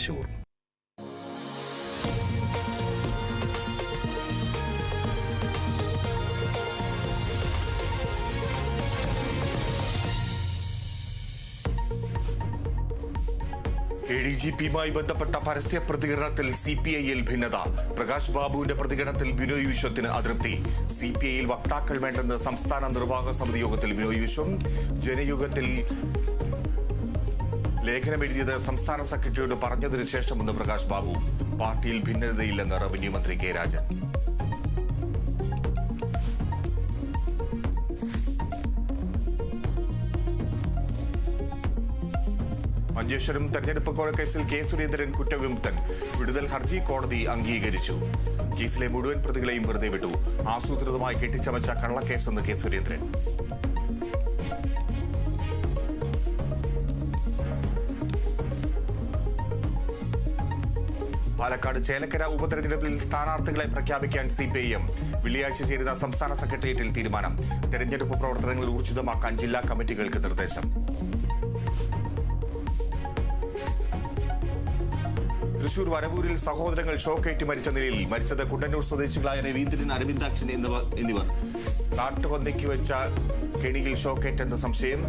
തൃശൂർ. ADGPയുമായി ബന്ധപ്പെട്ട പരസ്യ പ്രതികരണത്തിൽ CPI-യിൽ ഭിന്നത. പ്രകാശ് ബാബുവിന്റെ പ്രതികരണത്തിൽ ബിനോയ് വിശ്വത്തിന് അതൃപ്തി. CPI-യിൽ വക്താക്കൾ വേണ്ടെന്ന് സംസ്ഥാന നിർവാഹക സമിതി യോഗത്തിൽ ബിനോയ് വിശ്വം. ജനയുഗത്തിൽ ലേഖനമെഴുതിയത് സംസ്ഥാന സെക്രട്ടറിയോട് പറഞ്ഞതിനു ശേഷമെന്ന് പ്രകാശ് ബാബു. പാർട്ടിയിൽ ഭിന്നതയില്ലെന്ന് റവന്യൂ മന്ത്രി കെ രാജൻ. മഞ്ചേശ്വരം തെരഞ്ഞെടുപ്പ് കേസിൽ കെ സുരേന്ദ്രൻ കുറ്റവിമുക്തൻ. വിടുതൽ ഹർജി കോടതി അംഗീകരിച്ചു. കേസിലെ മുഴുവൻ പ്രതികളെയും വെറുതെ വിട്ടു. ആസൂത്രിതമായി കെട്ടിച്ചമച്ച കള്ളക്കേസെന്ന് കെ സുരേന്ദ്രൻ. പാലക്കാട് ചേലക്കര ഉപതെരഞ്ഞെടുപ്പിൽ സ്ഥാനാർത്ഥികളെ പ്രഖ്യാപിക്കാൻ CPIM. വെള്ളിയാഴ്ച ചേരുന്ന സംസ്ഥാന സെക്രട്ടേറിയറ്റിൽ തീരുമാനം. തെരഞ്ഞെടുപ്പ് പ്രവർത്തനങ്ങൾ ഊർജിതമാക്കാൻ ജില്ലാ കമ്മിറ്റികൾക്ക് നിർദ്ദേശം. തൃശൂർ വരവൂരിൽ സഹോദരങ്ങൾ ഷോക്കേറ്റ് മരിച്ച നിലയിൽ. മരിച്ചത് കുണ്ടന്നൂർ സ്വദേശികളായ രവീന്ദ്രൻ, അരവിന്ദാക്ഷൻ എന്നിവർ. കാട്ടുപന്നിക്ക് വെച്ച കെണിയിൽ ഷോക്കേറ്റെന്ന് സംശയം.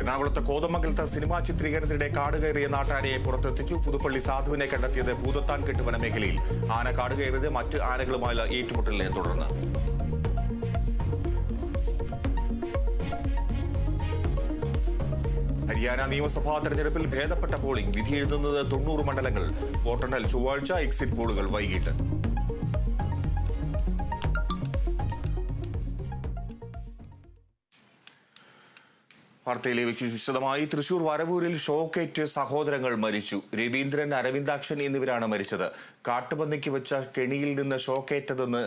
എറണാകുളത്ത് കോതമംഗലത്ത് സിനിമാ ചിത്രീകരണത്തിനിടെ കാട് കയറിയ നാട്ടാനയെ പുറത്തെത്തിച്ചു. പുതുപ്പള്ളി സാധുവിനെ കണ്ടെത്തിയത് ഭൂതത്താൻ കെട്ട് വനമേഖലയിൽ. ആന കാട് കയറിയത് മറ്റ് ആനകളുമായുള്ള ഏറ്റുമുട്ടലിനെ തുടർന്ന്. ഹരിയാന നിയമസഭാ തെരഞ്ഞെടുപ്പിൽ ഭേദപ്പെട്ട പോളിംഗ്. വിധി എഴുതുന്നത് 90 മണ്ഡലങ്ങൾ. വോട്ടെണ്ണൽ ചൊവ്വാഴ്ച. എക്സിറ്റ് പോളുകൾ വൈകിട്ട്. വാർത്തയിലെ വിശദമായി. തൃശൂർ വരവൂരിൽ ഷോക്കേറ്റ് സഹോദരങ്ങൾ മരിച്ചു. രവീന്ദ്രൻ, അരവിന്ദാക്ഷൻ എന്നിവരാണ് മരിച്ചത്. കാട്ടുപന്നിക്ക് വെച്ച കെണിയിൽ നിന്ന് ഷോക്കേറ്റതെന്ന്